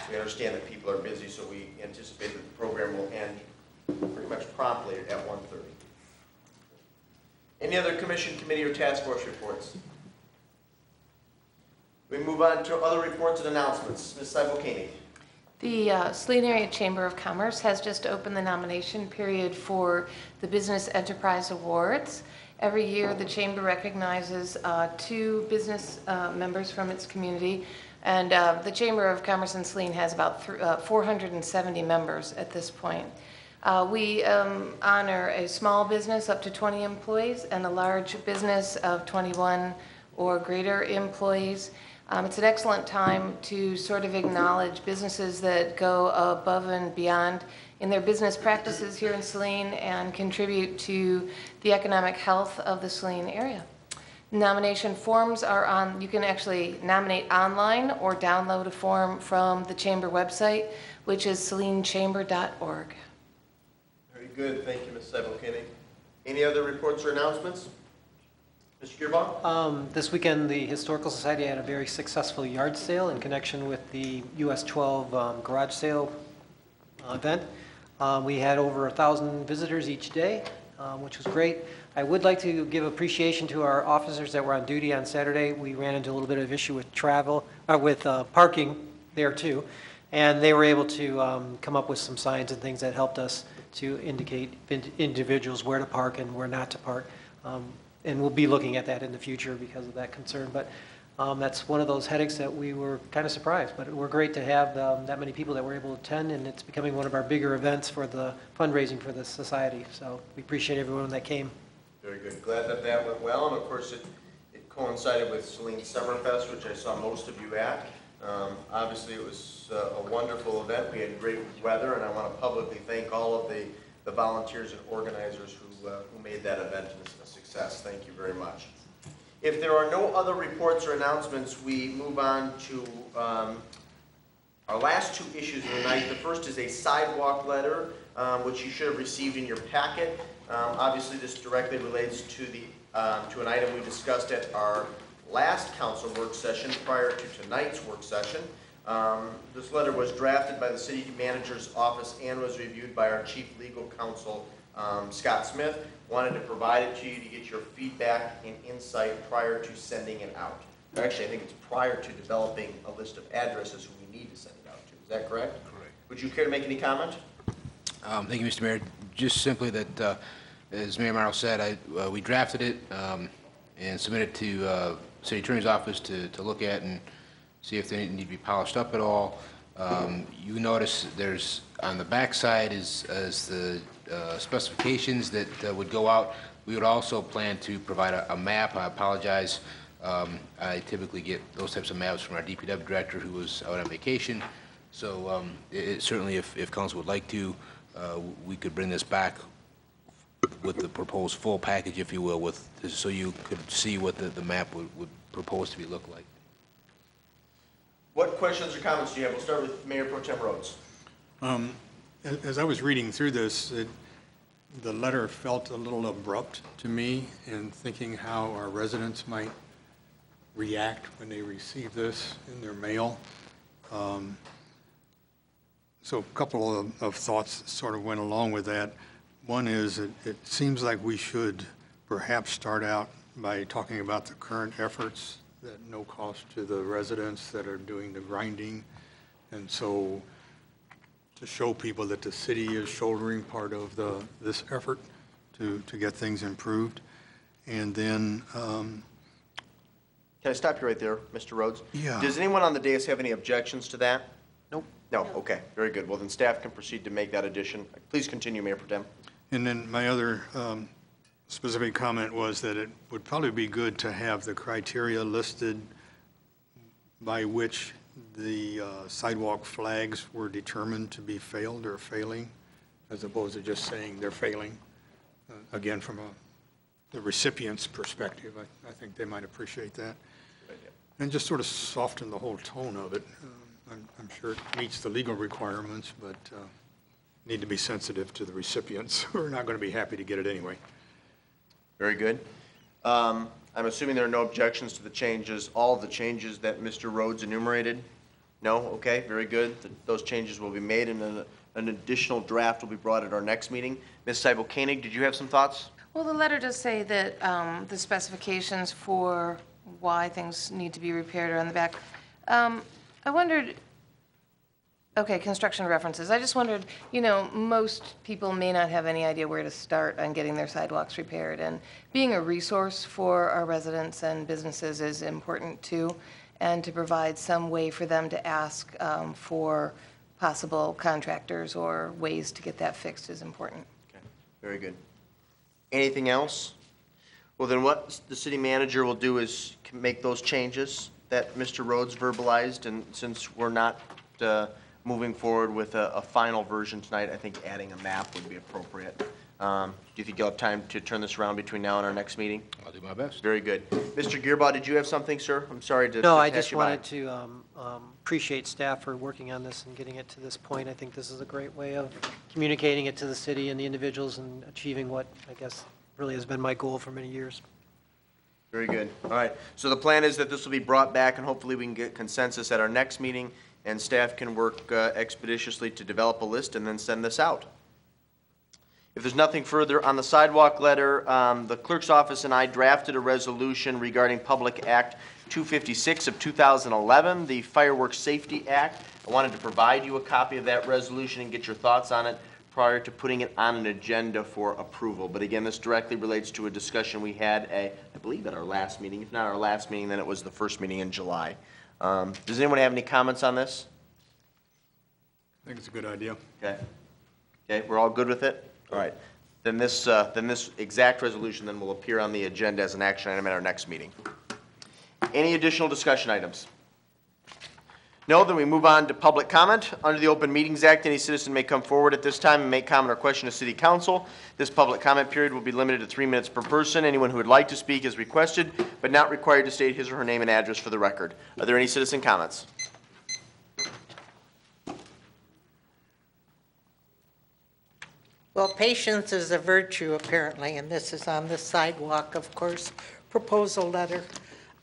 We understand that people are busy, so we anticipate that the program will end pretty much promptly at 1:30. Any other commission, committee, or task force reports? We move on to other reports and announcements. Ms. Seibel-Koenig. The Saline Area Chamber of Commerce has just opened the nomination period for the Business Enterprise Awards. Every year, the Chamber recognizes 2 business members from its community, and the Chamber of Commerce in Saline has about 470 members at this point. We honor a small business up to 20 employees and a large business of 21 or greater employees. It's an excellent time to sort of acknowledge businesses that go above and beyond in their business practices here in Saline and contribute to the economic health of the Saline area. Nomination forms are on, you can actually nominate online or download a form from the Chamber website, which is salinechamber.org. Very good. Thank you, Ms. Seibel-Koenig. Any other reports or announcements? Mr. Gearbaugh? This weekend, the Historical Society had a very successful yard sale in connection with the US 12 garage sale event. We had over 1,000 visitors each day, which was great. I would like to give appreciation to our officers that were on duty on Saturday. We ran into a little bit of issue with parking there too, and they were able to come up with some signs and things that helped us to indicate individuals where to park and where not to park. And we'll be looking at that in the future because of that concern. But that's one of those headaches that we were kind of surprised. But we're great to have that many people that were able to attend, and it's becoming one of our bigger events for the fundraising for the society. So we appreciate everyone that came. Very good. Glad that that went well. And of course, it coincided with Saline Summerfest, which I saw most of you at. Obviously, it was a wonderful event. We had great weather, and I want to publicly thank all of the volunteers and organizers who made that event a success. Thank you very much. If there are no other reports or announcements, we move on to our last two issues of the night. The first is a sidewalk letter, which you should have received in your packet. Obviously, this directly relates to an item we discussed at our last council work session prior to tonight's work session. This letter was drafted by the city manager's office and was reviewed by our chief legal counsel, Scott Smith. Wanted to provide it to you to get your feedback and insight prior to sending it out. Actually, I think it's prior to developing a list of addresses who we need to send it out to. Is that correct? Correct. Would you care to make any comment? Thank you, Mr. Mayor. Just simply that, as Mayor Morrow said, we drafted it and submitted to City Attorney's Office to look at and see if they need to be polished up at all. You notice there's, on the back side is the specifications that would go out. We would also plan to provide a map. I apologize. I typically get those types of maps from our DPW director who was out on vacation. So certainly if council would like to, we could bring this back with the proposed full package, if you will, so you could see what the map would propose to look like. What questions or comments do you have? We'll start with Mayor Pro Tem Rhodes. As I was reading through this, the letter felt a little abrupt to me in thinking how our residents might react when they receive this in their mail. So a couple of thoughts sort of went along with that. One is it seems like we should perhaps start out by talking about the current efforts at no cost to the residents that are doing the grinding. And so to show people that the city is shouldering part of this effort to get things improved. And then Can I stop you right there, Mr. Rhodes? Yeah. Does anyone on the dais have any objections to that? Nope. No, okay, very good. Well, then staff can proceed to make that addition. Please continue, Mayor Pro Tem. And then my other specific comment was that it would probably be good to have the criteria listed by which the sidewalk flags were determined to be failed or failing, as opposed to just saying they're failing. Again, from the recipient's perspective, I think they might appreciate that. And just sort of soften the whole tone of it. I'm sure it meets the legal requirements, but need to be sensitive to the recipients who are not going to be happy to get it anyway. Very good. I'm assuming there are no objections to the changes, all of the changes that Mr. Rhodes enumerated? No? Okay, very good. Those changes will be made, and then an additional draft will be brought at our next meeting. Ms. Seibel-Koenig, did you have some thoughts? Well, the letter does say that the specifications for why things need to be repaired are on the back. I wondered, okay, construction references. I just wondered, you know, most people may not have any idea where to start on getting their sidewalks repaired, and being a resource for our residents and businesses is important too, and to provide some way for them to ask for possible contractors or ways to get that fixed is important. Okay, very good. Anything else? Well, then what the city manager will do is make those changes that Mr. Rhodes verbalized, and since we're not moving forward with a final version tonight, I think adding a map would be appropriate. Do you think you'll have time to turn this around between now and our next meeting? I'll do my best. Very good. Mr. Gearbaugh, did you have something, sir? I'm sorry to No, I pass just you by. wanted to appreciate staff for working on this and getting it to this point. I think this is a great way of communicating it to the city and the individuals and achieving what I guess really has been my goal for many years. Very good. All right. So the plan is that this will be brought back, and hopefully we can get consensus at our next meeting, and staff can work expeditiously to develop a list and then send this out. If there's nothing further on the sidewalk letter, the clerk's office and I drafted a resolution regarding Public Act 256 of 2011, the Fireworks Safety Act. I wanted to provide you a copy of that resolution and get your thoughts on it prior to putting it on an agenda for approval. But again, this directly relates to a discussion we had, I believe, at our last meeting. If not our last meeting, then it was the first meeting in July. Does anyone have any comments on this? I think it's a good idea. Okay. Okay, we're all good with it? All right. Then this exact resolution then will appear on the agenda as an action item at our next meeting. Any additional discussion items? No, then we move on to public comment. Under the Open Meetings Act, any citizen may come forward at this time and make comment or question to City Council. This public comment period will be limited to 3 minutes per person. Anyone who would like to speak is requested, but not required to state his or her name and address for the record. Are there any citizen comments? Well, patience is a virtue apparently, and this is on the sidewalk, of course, proposal letter.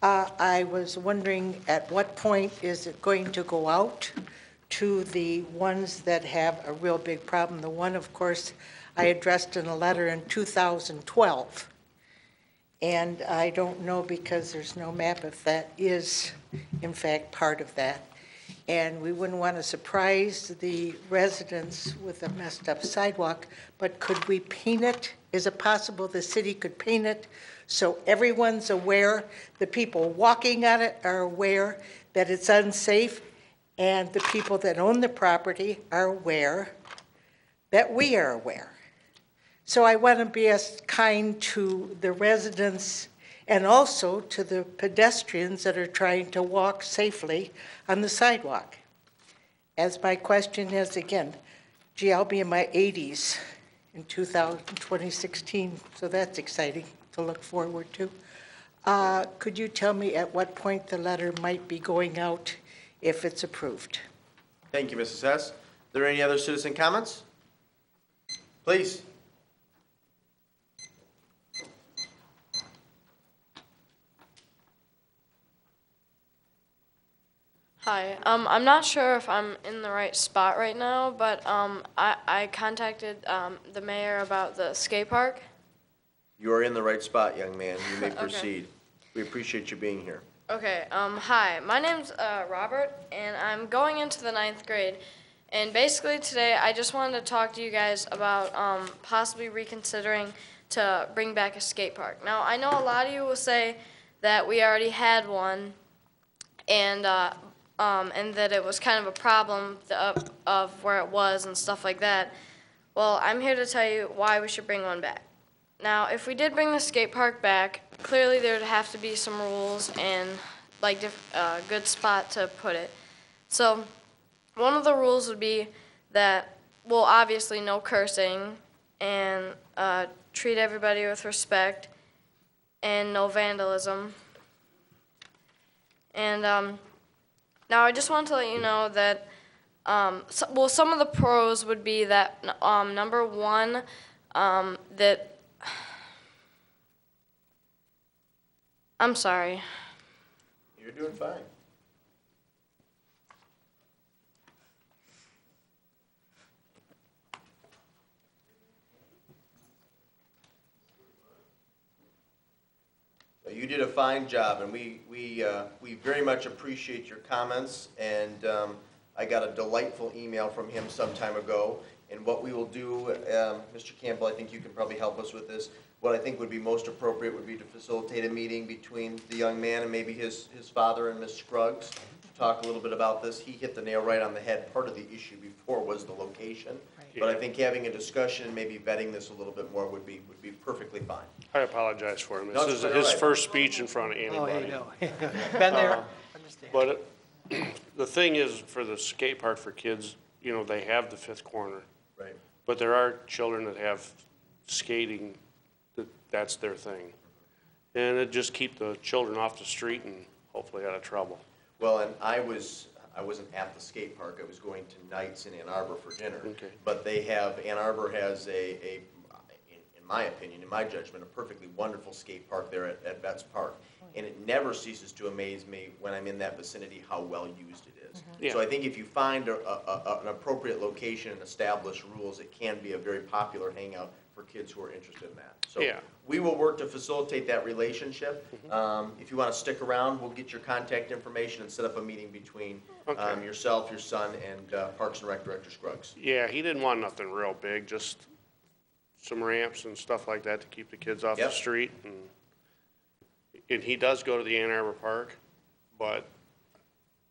I was wondering at what point is it going to go out to the ones that have a real big problem? The one, of course, I addressed in a letter in 2012. And I don't know because there's no map if that is in fact part of that. And we wouldn't want to surprise the residents with a messed up sidewalk, but could we paint it? Is it possible the city could paint it so everyone's aware, the people walking on it are aware that it's unsafe, and the people that own the property are aware that we are aware? So I want to be as kind to the residents and also to the pedestrians that are trying to walk safely on the sidewalk. As my question is, again, gee, I'll be in my 80s in 2016, so that's exciting to look forward to. Could you tell me at what point the letter might be going out if it's approved? Thank you, Mrs. Hess. Are there any other citizen comments? Please. Hi, I'm not sure if I'm in the right spot right now, but I contacted the mayor about the skate park. You are in the right spot, young man. You may proceed. We appreciate you being here. Okay, hi, my name's Robert, and I'm going into the 9th grade. And basically today, I just wanted to talk to you guys about possibly reconsidering to bring back a skate park. Now, I know a lot of you will say that we already had one, and that it was kind of a problem of where it was and stuff like that. Well, I'm here to tell you why we should bring one back. Now, if we did bring the skate park back, clearly there would have to be some rules and like a good spot to put it. So one of the rules would be that, well, obviously no cursing and treat everybody with respect and no vandalism. And now I just want to let you know that, some of the pros would be that, number one, that, I'm sorry. You're doing fine. You did a fine job, and we very much appreciate your comments, and I got a delightful email from him some time ago, and what we will do, Mr. Campbell, I think you can probably help us with this. What I think would be most appropriate would be to facilitate a meeting between the young man and maybe his father and Ms. Scruggs to talk a little bit about this. He hit the nail right on the head. Part of the issue before was the location, but I think having a discussion, maybe vetting this a little bit more would be perfectly fine. I apologize for him. No, This is it's his all right. first speech in front of anybody. Oh, here you go. Been there, understand. But the thing is, for the skate park for kids, you know, they have the fifth corner. Right. But there are children that have skating, that's their thing. And it just keep the children off the street and hopefully out of trouble. Well, and I wasn't at the skate park. I was going to Nights in Ann Arbor for dinner. Okay. But Ann Arbor has in my opinion, in my judgment, a perfectly wonderful skate park there at Betts Park. And it never ceases to amaze me when I'm in that vicinity how well used it is. Yeah. So I think if you find an appropriate location and establish rules, it can be a very popular hangout for kids who are interested in that. So Yeah. we will work to facilitate that relationship. If you want to stick around, we'll get your contact information and set up a meeting between yourself, your son, and Parks and Rec Director Scruggs. Yeah, he didn't want nothing real big, just some ramps and stuff like that to keep the kids off the street. And he does go to the Ann Arbor Park, but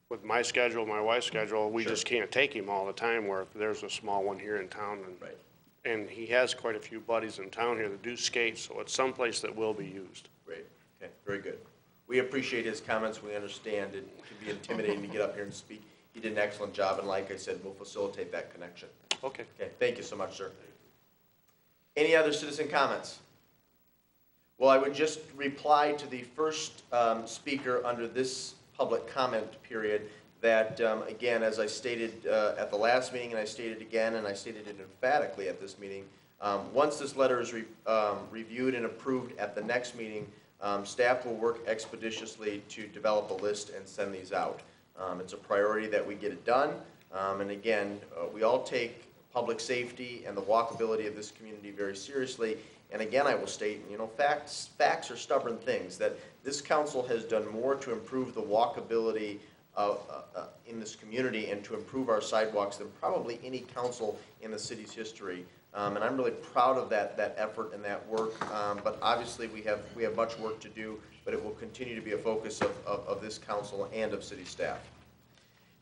with my schedule, my wife's schedule, we just can't take him all the time, where there's a small one here in town. And he has quite a few buddies in town here that do skate, so it's someplace that will be used. Great. Okay, very good. We appreciate his comments. We understand it can be intimidating to get up here and speak. he did an excellent job, and like I said, we'll facilitate that connection. Okay. Okay, thank you so much, sir. Any other citizen comments? Well, I would just reply to the first speaker under this public comment period that, again, as I stated at the last meeting, and I stated again, and I stated it emphatically at this meeting, once this letter is reviewed and approved at the next meeting, staff will work expeditiously to develop a list and send these out. It's a priority that we get it done, and again, we all take public safety and the walkability of this community very seriously. And again, I will state, you know, facts are stubborn things, that this council has done more to improve the walkability in this community and to improve our sidewalks than probably any council in the city's history. And I'm really proud of that effort and that work. But obviously, we have much work to do, but it will continue to be a focus of this council and of city staff.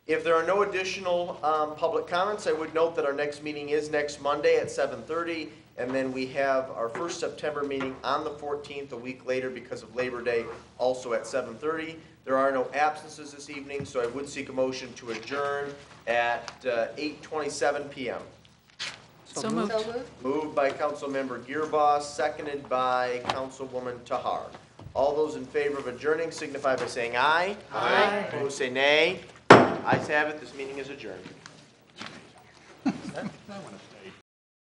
If there are no additional public comments, I would note that our next meeting is next Monday at 7:30, and then we have our first September meeting on the 14th, a week later because of Labor Day, also at 7:30. There are no absences this evening, so I would seek a motion to adjourn at 8:27 p.m. So moved. Moved by Councilmember Gearboss, seconded by Councilwoman Tahar. All those in favor of adjourning signify by saying aye. Aye. Opposed, say nay. Ayes have it. This meeting is adjourned. I want to stay.